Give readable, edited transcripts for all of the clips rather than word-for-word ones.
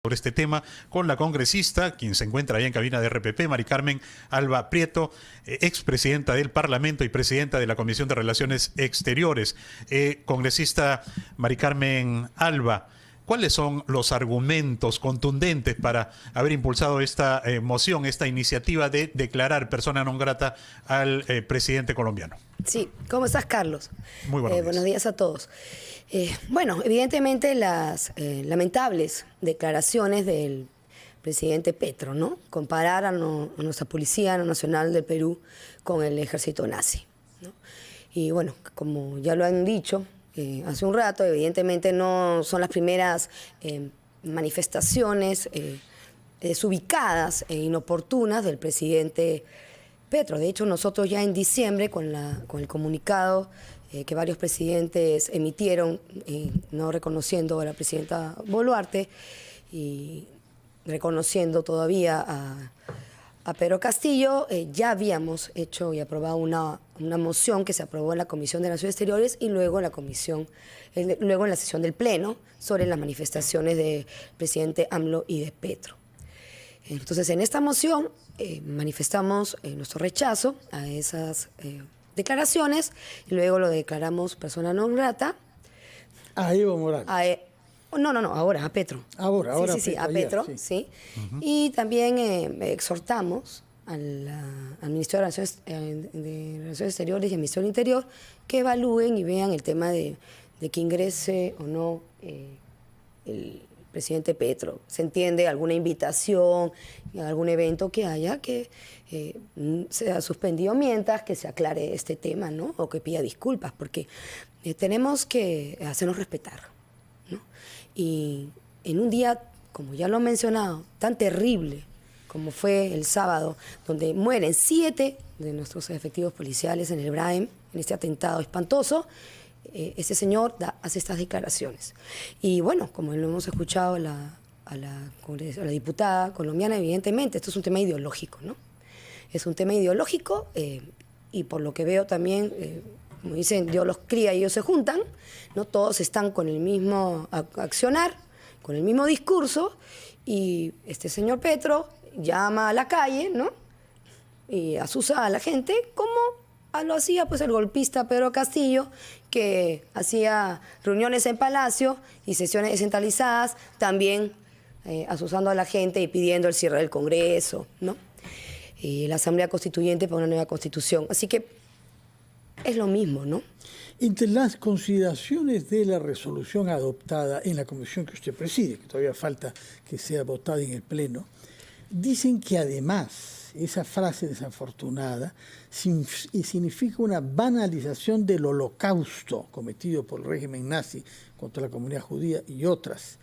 Sobre este tema con la congresista, quien se encuentra ahí en cabina de RPP, Mari Carmen Alba Prieto, expresidenta del Parlamento y presidenta de la Comisión de Relaciones Exteriores. Congresista Mari Carmen Alba, ¿cuáles son los argumentos contundentes para haber impulsado esta moción, esta iniciativa de declarar persona non grata al presidente colombiano? Sí, ¿cómo estás, Carlos? Muy buenos días. Buenos días a todos. Bueno, evidentemente las lamentables declaraciones del presidente Petro, ¿no? Comparar a nuestra Policía Nacional del Perú con el ejército nazi, ¿no? Y bueno, como ya lo han dicho hace un rato, evidentemente no son las primeras manifestaciones desubicadas e inoportunas del presidente Petro. De hecho, nosotros ya en diciembre, con el comunicado que varios presidentes emitieron, no reconociendo a la presidenta Boluarte y reconociendo todavía a Pedro Castillo, ya habíamos hecho y aprobado una moción que se aprobó en la Comisión de Relaciones Exteriores y luego en la sesión del Pleno sobre las manifestaciones del presidente AMLO y de Petro. Entonces, en esta moción manifestamos nuestro rechazo a esas declaraciones y luego lo declaramos persona non grata. A Evo Morales. Ahora a Petro. Ahora Sí, a Petro, sí. Y también exhortamos al Ministerio de Relaciones Exteriores y al Ministerio del Interior que evalúen y vean el tema de que ingrese o no el presidente Petro. Se entiende alguna invitación, algún evento que haya que sea suspendido mientras que se aclare este tema, ¿no? O que pida disculpas, porque tenemos que hacernos respetar, ¿no? Y en un día, como ya lo han mencionado, tan terrible como fue el sábado, donde mueren 7 de nuestros efectivos policiales en el Braem, en este atentado espantoso, ese señor hace estas declaraciones. Y bueno, como lo hemos escuchado a la diputada colombiana, evidentemente, esto es un tema ideológico, ¿no? Es un tema ideológico y por lo que veo también, como dicen, Dios los cría y ellos se juntan, ¿no? Todos están con el mismo accionar, con el mismo discurso, y este señor Petro llama a la calle, ¿no? Y asusa a la gente como lo hacía pues el golpista Pedro Castillo, que hacía reuniones en Palacio y sesiones descentralizadas, también asusando a la gente y pidiendo el cierre del Congreso, ¿no? Y la Asamblea Constituyente para una nueva Constitución. Así que es lo mismo, ¿no? Entre las consideraciones de la resolución adoptada en la comisión que usted preside, que todavía falta que sea votada en el Pleno, dicen que además esa frase desafortunada significa una banalización del holocausto cometido por el régimen nazi contra la comunidad judía y otras,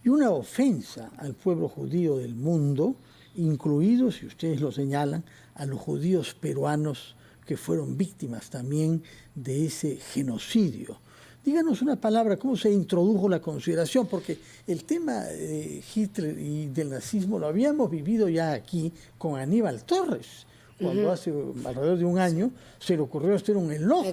y una ofensa al pueblo judío del mundo, incluidos, si ustedes lo señalan, a los judíos peruanos que fueron víctimas también de ese genocidio. Díganos una palabra, ¿cómo se introdujo la consideración? Porque el tema de Hitler y del nazismo lo habíamos vivido ya aquí con Aníbal Torres, cuando hace alrededor de un año se le ocurrió hacer un elogio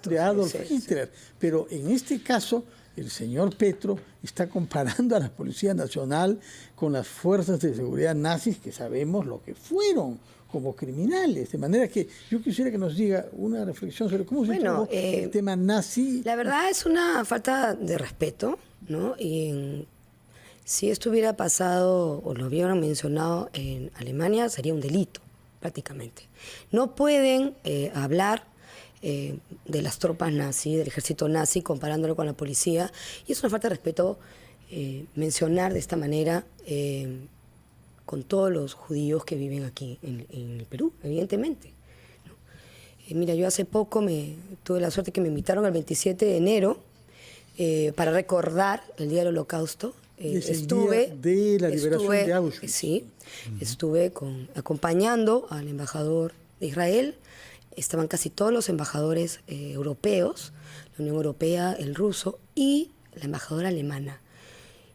de Adolf Hitler. Pero en este caso, el señor Petro está comparando a la Policía Nacional con las fuerzas de seguridad nazis, que sabemos lo que fueron como criminales, de manera que yo quisiera que nos diga una reflexión sobre cómo se introdujo el tema nazi. La verdad es una falta de respeto, ¿no? Y si esto hubiera pasado o lo hubieran mencionado en Alemania, sería un delito, prácticamente. No pueden hablar de las tropas nazi, del ejército nazi, comparándolo con la policía, y es una falta de respeto mencionar de esta manera con todos los judíos que viven aquí en el Perú, evidentemente, ¿no? Mira, yo hace poco tuve la suerte que me invitaron el 27 de enero para recordar el Día del Holocausto. Estuve de la liberación de Auschwitz. Sí, estuve acompañando al embajador de Israel. Estaban casi todos los embajadores europeos, la Unión Europea, el ruso y la embajadora alemana.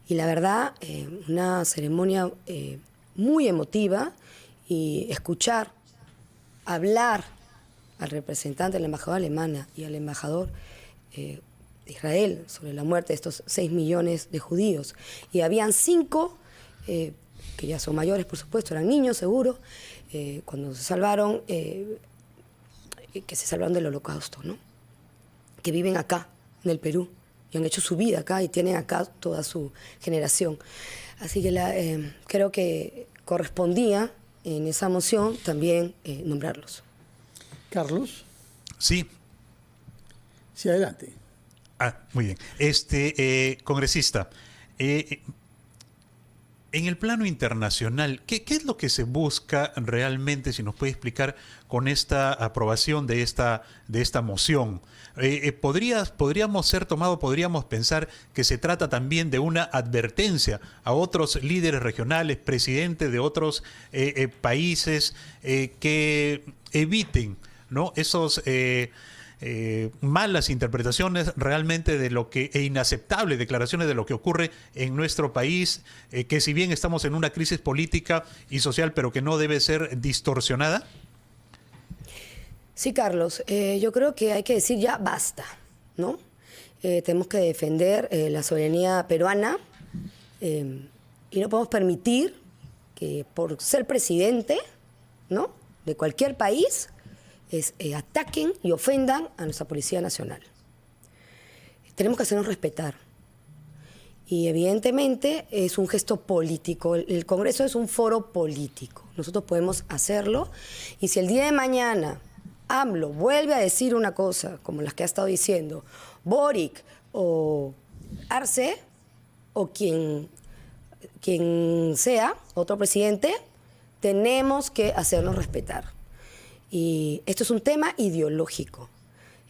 Y la verdad, una ceremonia muy emotiva, y escuchar hablar al representante de la embajadora alemana y al embajador de Israel sobre la muerte de estos 6 millones de judíos. Y habían 5 que ya son mayores, por supuesto, eran niños, seguro, cuando se salvaron, que se salvaron del Holocausto, ¿no? Que viven acá, en el Perú, y han hecho su vida acá y tienen acá toda su generación. Así que creo que correspondía en esa moción también nombrarlos. Carlos. Sí. Sí, adelante. Muy bien. Congresista, en el plano internacional, ¿qué es lo que se busca realmente, si nos puede explicar, con esta aprobación de esta moción? Podríamos pensar que se trata también de una advertencia a otros líderes regionales, presidentes de otros países, que eviten, ¿no?, esos malas interpretaciones realmente de lo que, e inaceptables declaraciones de lo que ocurre en nuestro país, que si bien estamos en una crisis política y social, pero que no debe ser distorsionada. Sí, Carlos, yo creo que hay que decir ya basta, ¿no? Tenemos que defender la soberanía peruana y no podemos permitir que por ser presidente, ¿no?, de cualquier país, ataquen y ofendan a nuestra Policía Nacional. Tenemos que hacernos respetar. Y evidentemente es un gesto político. El Congreso es un foro político. Nosotros podemos hacerlo. Y si el día de mañana AMLO vuelve a decir una cosa como las que ha estado diciendo Boric o Arce o quien sea, otro presidente, tenemos que hacernos respetar. Y esto es un tema ideológico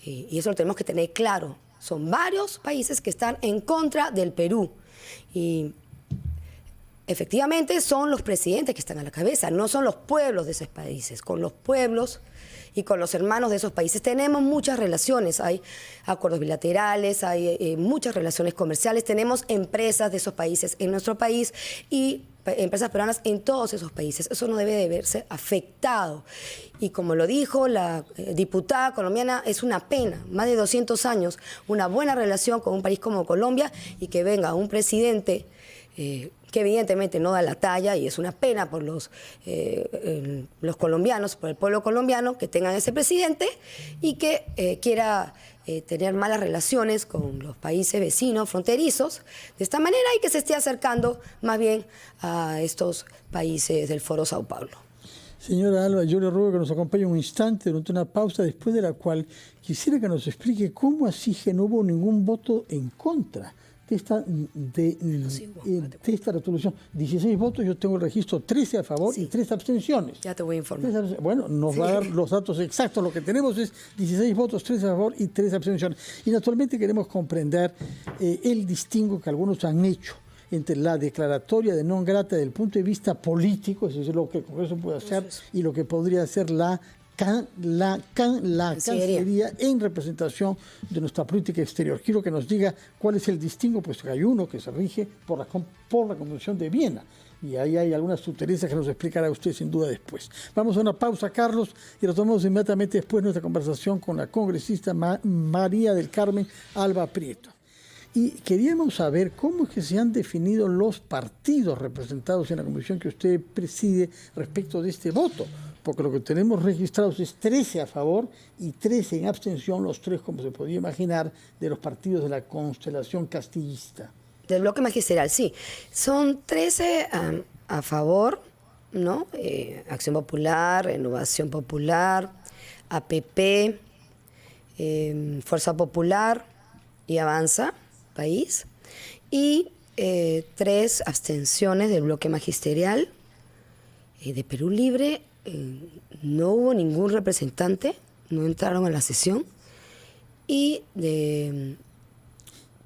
y eso lo tenemos que tener claro. Son varios países que están en contra del Perú y efectivamente son los presidentes que están a la cabeza, no son los pueblos de esos países. Con los pueblos y con los hermanos de esos países tenemos muchas relaciones, hay acuerdos bilaterales, hay muchas relaciones comerciales, tenemos empresas de esos países en nuestro país y empresas peruanas en todos esos países. Eso no debe de verse afectado. Y como lo dijo la diputada colombiana, es una pena, más de 200 años, una buena relación con un país como Colombia y que venga un presidente que evidentemente no da la talla y es una pena por los colombianos, por el pueblo colombiano, que tengan ese presidente y que quiera tener malas relaciones con los países vecinos, fronterizos, de esta manera y que se esté acercando más bien a estos países del Foro Sao Paulo. Señora Alba, yo le ruego que nos acompañe un instante durante una pausa, después de la cual quisiera que nos explique cómo así que no hubo ningún voto en contra de esta resolución. 16 votos, yo tengo el registro, 13 a favor y 3 abstenciones. Ya te voy a informar. Bueno, nos va a dar los datos exactos. Lo que tenemos es 16 votos, 13 a favor y 3 abstenciones. Y naturalmente queremos comprender el distingo que algunos han hecho entre la declaratoria de non grata desde el punto de vista político, es decir, lo que el Congreso puede hacer, y lo que podría ser la Cancillería en representación de nuestra política exterior. Quiero que nos diga cuál es el distingo, puesto que hay uno que se rige por la Convención de Viena. Y ahí hay algunas sutilezas que nos explicará usted sin duda después. Vamos a una pausa, Carlos, y retomamos inmediatamente después nuestra conversación con la congresista María del Carmen Alba Prieto. Y queríamos saber cómo es que se han definido los partidos representados en la comisión que usted preside respecto de este voto, porque lo que tenemos registrados es 13 a favor y 13 en abstención, los tres, como se podía imaginar, de los partidos de la constelación castillista. Del bloque magisterial, sí. Son 13 a favor, ¿no? Acción Popular, Renovación Popular, APP, Fuerza Popular y Avanza País, y 3 abstenciones del bloque magisterial. De Perú Libre no hubo ningún representante, no entraron a la sesión, y de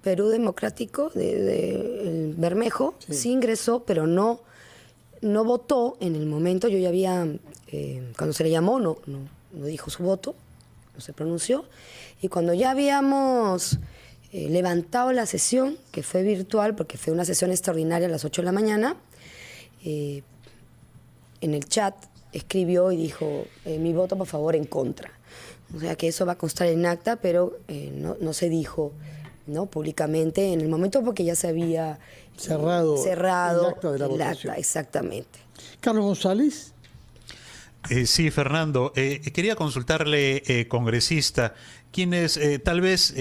Perú Democrático, de Bermejo, sí ingresó, pero no votó en el momento. Yo ya había, cuando se le llamó, no dijo su voto, no se pronunció, y cuando ya habíamos levantado la sesión, que fue virtual, porque fue una sesión extraordinaria a las 8 de la mañana, en el chat escribió y dijo, mi voto por favor en contra. O sea que eso va a constar en acta, pero no se dijo, ¿no?, públicamente en el momento, porque ya se había cerrado el acta de la votación. Exactamente. Carlos González. Sí, Fernando. Quería consultarle, congresista, quienes tal vez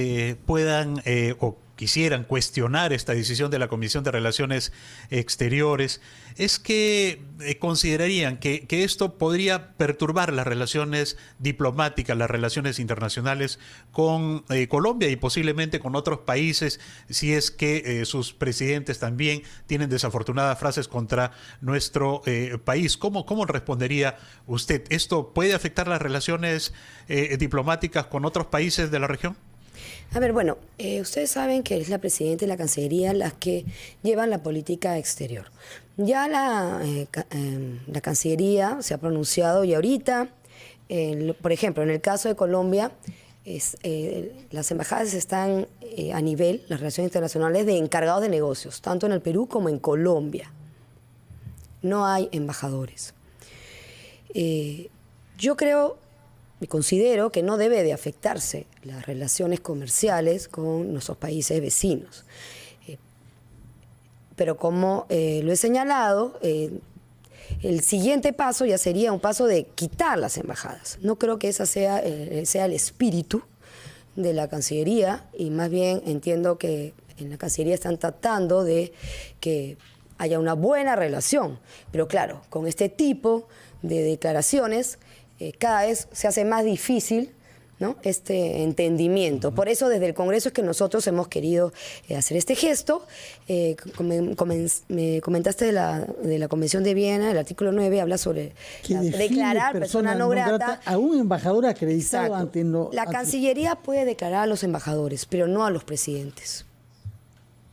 puedan o quisieran cuestionar esta decisión de la Comisión de Relaciones Exteriores, es que considerarían que esto podría perturbar las relaciones diplomáticas, las relaciones internacionales con Colombia y posiblemente con otros países, si es que sus presidentes también tienen desafortunadas frases contra nuestro país. ¿Cómo respondería usted? ¿Esto puede afectar las relaciones diplomáticas con otros países de la región? A ver, bueno, ustedes saben que es la presidenta y la Cancillería las que llevan la política exterior. Ya la Cancillería se ha pronunciado y ahorita, por ejemplo, en el caso de Colombia, las embajadas están a nivel, las relaciones internacionales, de encargados de negocios, tanto en el Perú como en Colombia. No hay embajadores. Yo creo y considero que no debe de afectarse las relaciones comerciales con nuestros países vecinos. Pero como lo he señalado, el siguiente paso ya sería un paso de quitar las embajadas. No creo que ese sea el espíritu de la Cancillería, y más bien entiendo que en la Cancillería están tratando de que haya una buena relación. Pero claro, con este tipo de declaraciones cada vez se hace más difícil, ¿no?, este entendimiento. Por eso desde el Congreso es que nosotros hemos querido hacer este gesto. Me comentaste de la Convención de Viena, el artículo 9 habla sobre declarar persona no grata a un embajador acreditado ante la Cancillería puede declarar a los embajadores, pero no a los presidentes.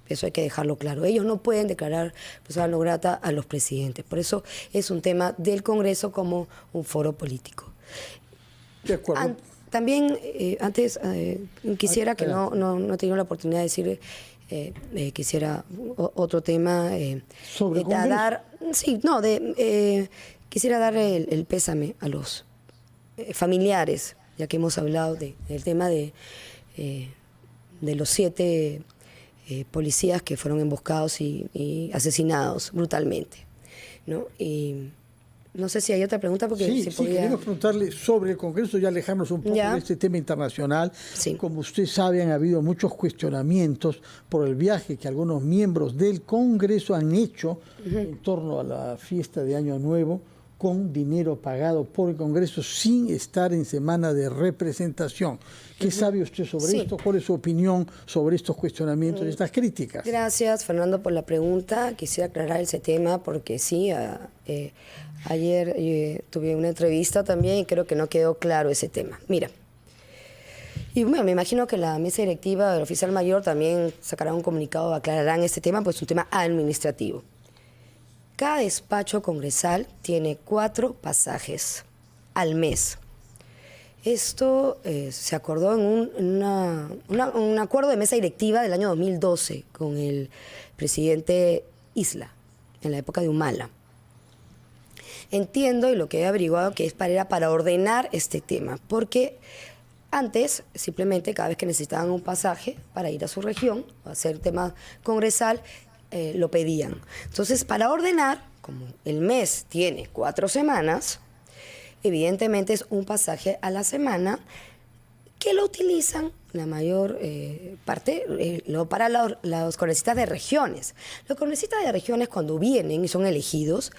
Eso hay que dejarlo claro. Ellos no pueden declarar persona no grata a los presidentes. Por eso es un tema del Congreso como un foro político. De acuerdo. También, antes, quisiera que no he tenido la oportunidad de decir, quisiera otro tema. ¿Sobre el Congreso? Quisiera dar el pésame a los familiares, ya que hemos hablado del tema de los 7... policías que fueron emboscados y asesinados brutalmente, ¿no? Y no sé si hay otra pregunta, porque sí, queremos preguntarle sobre el Congreso, ya alejarnos un poco de este tema internacional. Sí. Como usted sabe, han habido muchos cuestionamientos por el viaje que algunos miembros del Congreso han hecho en torno a la fiesta de Año Nuevo, con dinero pagado por el Congreso sin estar en semana de representación. ¿Qué sabe usted sobre esto? ¿Cuál es su opinión sobre estos cuestionamientos y estas críticas? Gracias, Fernando, por la pregunta. Quisiera aclarar ese tema porque sí, ayer tuve una entrevista también y creo que no quedó claro ese tema. Mira, y bueno, me imagino que la mesa directiva del oficial mayor también sacará un comunicado, aclararán este tema, pues es un tema administrativo. Cada despacho congresal tiene 4 pasajes al mes. Esto se acordó en un acuerdo de mesa directiva del año 2012 con el presidente Isla, en la época de Humala. Entiendo, y lo que he averiguado, que era para ordenar este tema, porque antes, simplemente cada vez que necesitaban un pasaje para ir a su región o hacer tema congresal, lo pedían. Entonces, para ordenar, como el mes tiene 4 semanas, evidentemente es un pasaje a la semana que lo utilizan la mayor parte para los congresistas de regiones. Los congresistas de regiones, cuando vienen y son elegidos,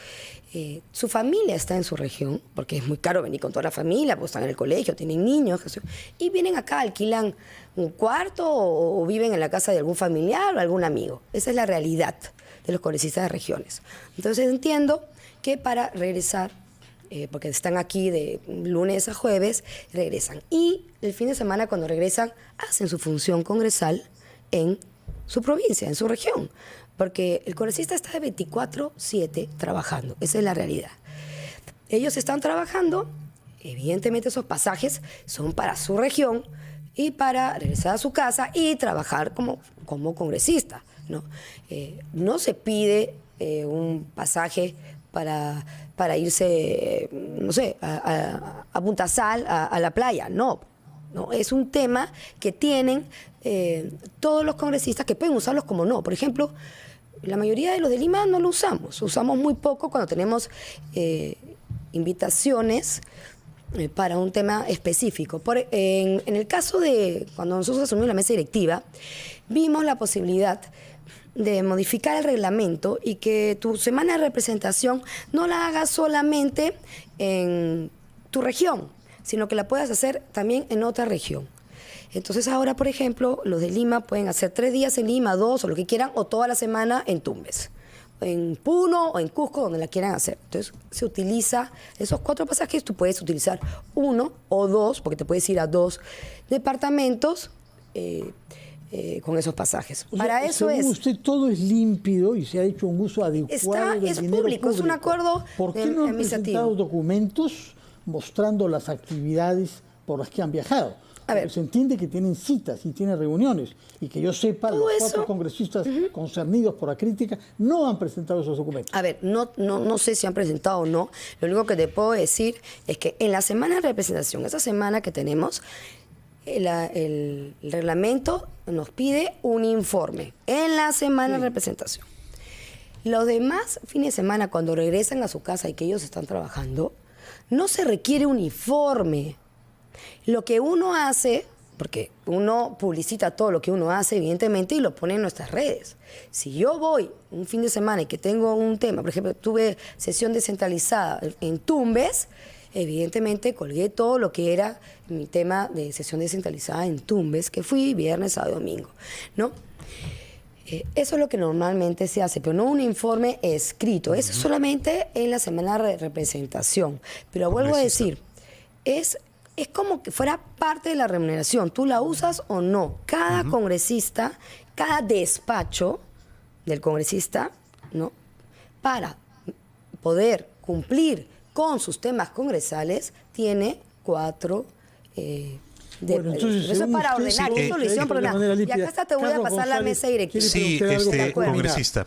su familia está en su región, porque es muy caro venir con toda la familia, pues están en el colegio, tienen niños, y vienen acá, alquilan un cuarto o viven en la casa de algún familiar o algún amigo. Esa es la realidad de los congresistas de regiones. Entonces entiendo que para regresar, porque están aquí de lunes a jueves, regresan. Y el fin de semana, cuando regresan, hacen su función congresal en su provincia, en su región. Porque el congresista está de 24/7 trabajando. Esa es la realidad. Ellos están trabajando, evidentemente esos pasajes son para su región y para regresar a su casa y trabajar como congresista, ¿no? No se pide un pasaje para irse, no sé, a Punta Sal, a la playa. No, es un tema que tienen todos los congresistas, que pueden usarlos como no. Por ejemplo, La mayoría de los de Lima no lo usamos. Usamos muy poco cuando tenemos invitaciones para un tema específico. En el caso de cuando nosotros asumimos la mesa directiva, vimos la posibilidad de modificar el reglamento y que tu semana de representación no la hagas solamente en tu región, sino que la puedas hacer también en otra región. Entonces ahora, por ejemplo, los de Lima pueden hacer 3 días en Lima, 2 o lo que quieran, o toda la semana en Tumbes, en Puno o en Cusco, donde la quieran hacer. Entonces se utiliza esos 4 pasajes, tú puedes utilizar 1 o 2, porque te puedes ir a 2 departamentos con esos pasajes. O sea, para eso según usted todo es límpido y se ha hecho un uso adecuado del es dinero público, es un acuerdo ¿Por qué no han presentado documentos mostrando las actividades por las que han viajado? Porque se entiende que tienen citas y tienen reuniones y que yo sepa, los 4 congresistas concernidos por la crítica no han presentado esos documentos. A ver, no sé si han presentado o no. Lo único que te puedo decir es que en la semana de representación, esa semana que tenemos, el reglamento nos pide un informe en la semana de representación. Los demás fines de semana, cuando regresan a su casa y que ellos están trabajando, no se requiere un informe. Lo que uno hace, porque uno publicita todo lo que uno hace, evidentemente, y lo pone en nuestras redes. Si yo voy un fin de semana y que tengo un tema, por ejemplo, tuve sesión descentralizada en Tumbes, evidentemente colgué todo lo que era mi tema de sesión descentralizada en Tumbes, que fui viernes, sábado, domingo, ¿no? Eso es lo que normalmente se hace, pero no un informe escrito. Eso es solamente en la semana de representación. Pero vuelvo a decir, es como que fuera parte de la remuneración. Tú la usas o no. Cada congresista, cada despacho del congresista, ¿no?, para poder cumplir con sus temas congresales, tiene 4 bueno, entonces, eso es para ordenar, eso lo hicieron por ordenar. Y acá hasta te voy a pasar la mesa directiva. Sí, congresista.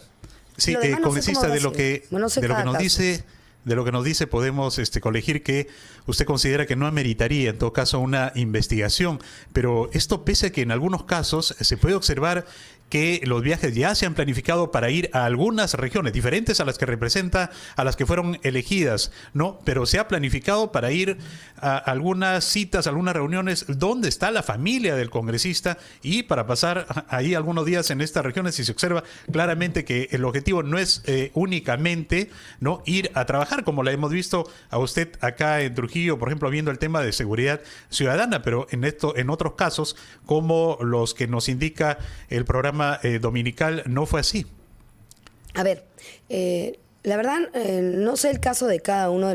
Sí, congresista, de lo que nos dice, podemos colegir que usted considera que no ameritaría, en todo caso, una investigación. Pero esto, pese a que en algunos casos se puede observar que los viajes ya se han planificado para ir a algunas regiones diferentes a las que representa, a las que fueron elegidas, ¿no? Pero se ha planificado para ir a algunas citas, algunas reuniones donde está la familia del congresista y para pasar ahí algunos días en estas regiones, y se observa claramente que el objetivo no es únicamente, ¿no?, ir a trabajar, como la hemos visto a usted acá en Trujillo, por ejemplo, viendo el tema de seguridad ciudadana, pero en otros casos, como los que nos indica el programa dominical, no fue así. A ver, la verdad, no sé el caso de cada uno de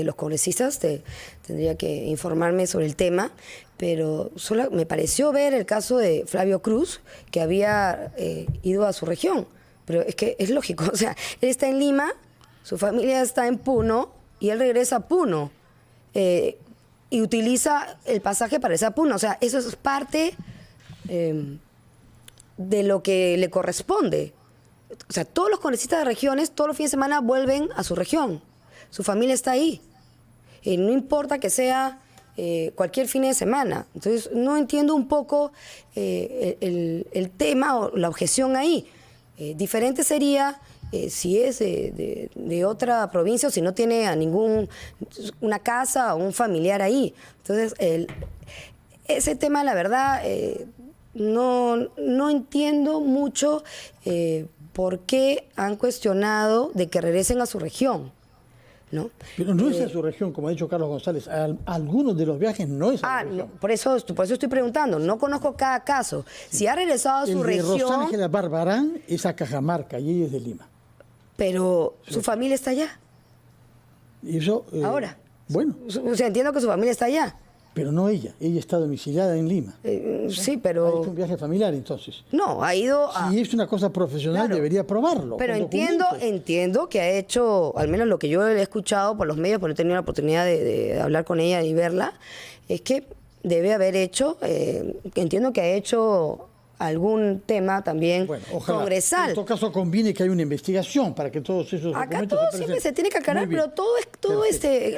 los congresistas, tendría que informarme sobre el tema, pero solo me pareció ver el caso de Flavio Cruz, que había ido a su región. Pero es que es lógico, o sea, él está en Lima, su familia está en Puno, y él regresa a Puno, y utiliza el pasaje para irse a Puno. O sea, eso es parte de lo que le corresponde. O sea, todos los congresistas de regiones, todos los fines de semana vuelven a su región. Su familia está ahí. No importa que sea cualquier fin de semana. Entonces, no entiendo un poco el tema o la objeción ahí. Diferente sería si es de otra provincia o si no tiene a una casa o un familiar ahí. Entonces, ese tema, la verdad, no entiendo mucho por qué han cuestionado de que regresen a su región, ¿no? Pero no es a su región, como ha dicho Carlos González. Algunos de los viajes no es a su región. No, por eso estoy preguntando. No conozco cada caso. Si ha regresado a su región... El de Rosángela Barbarán es a Cajamarca y ella es de Lima. Pero su familia está allá. Y eso... ahora. Bueno. O sea, entiendo que su familia está allá. Pero no ella. Ella está domiciliada en Lima. Sí, pero... Ha hecho un viaje familiar, entonces. No, ha ido a... Si es una cosa profesional, claro, debería probarlo. Pero entiendo que ha hecho, al menos lo que yo he escuchado por los medios, porque he tenido la oportunidad de hablar con ella y verla, es que debe haber hecho, entiendo que ha hecho algún tema también congresal. En todo caso, conviene que haya una investigación para que todos esos documentos... Acá todo siempre se tiene que aclarar, pero todo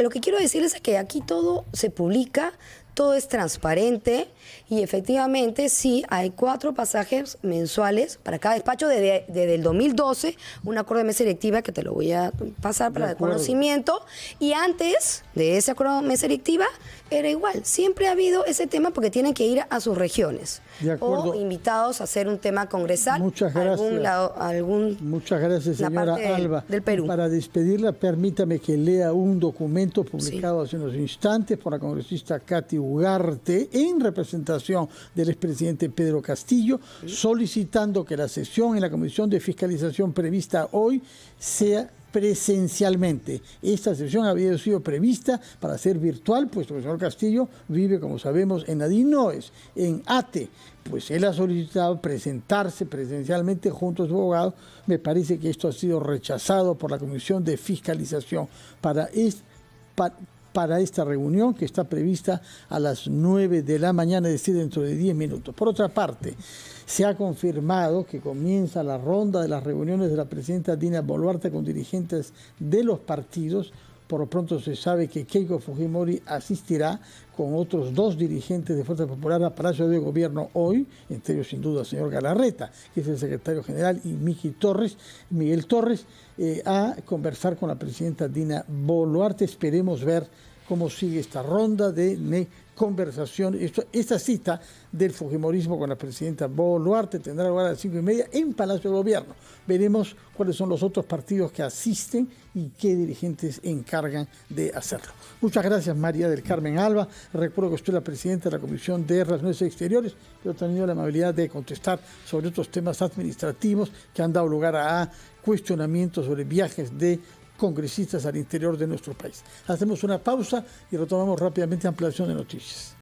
lo que quiero decirles es que aquí todo se publica todo es transparente y efectivamente sí hay 4 pasajes mensuales para cada despacho desde el 2012, un acuerdo de mesa directiva que te lo voy a pasar para el conocimiento, y antes de ese acuerdo de mesa directiva era igual, siempre ha habido ese tema porque tienen que ir a sus regiones o invitados a hacer un tema congresal. Muchas gracias. Muchas gracias, señora Alba. Del Perú. Para despedirla, permítame que lea un documento publicado hace unos instantes por la congresista Katy Ugarte en representación del expresidente Pedro Castillo, solicitando que la sesión en la Comisión de Fiscalización prevista hoy sea presencialmente. Esta sesión había sido prevista para ser virtual, puesto que el señor Castillo vive, como sabemos, en Adinoes, en Ate. Pues él ha solicitado presentarse presencialmente junto a su abogado. Me parece que esto ha sido rechazado por la Comisión de Fiscalización para esta reunión que está prevista a las 9 de la mañana, es decir, dentro de 10 minutos. Por otra parte, se ha confirmado que comienza la ronda de las reuniones de la presidenta Dina Boluarte con dirigentes de los partidos. Por lo pronto se sabe que Keiko Fujimori asistirá con otros 2 dirigentes de Fuerza Popular a Palacio de Gobierno hoy, entre ellos sin duda el señor Galarreta, que es el secretario general, y Miguel Torres, a conversar con la presidenta Dina Boluarte. Esperemos ver cómo sigue esta ronda de conversación. Esta cita del fujimorismo con la presidenta Boluarte tendrá lugar a las 5:30 en Palacio de Gobierno. Veremos cuáles son los otros partidos que asisten y qué dirigentes encargan de hacerlo. Muchas gracias, María del Carmen Alba. Recuerdo que usted es la presidenta de la Comisión de Relaciones Exteriores, pero he tenido la amabilidad de contestar sobre otros temas administrativos que han dado lugar a cuestionamientos sobre viajes de congresistas al interior de nuestro país. Hacemos una pausa y retomamos rápidamente ampliación de noticias.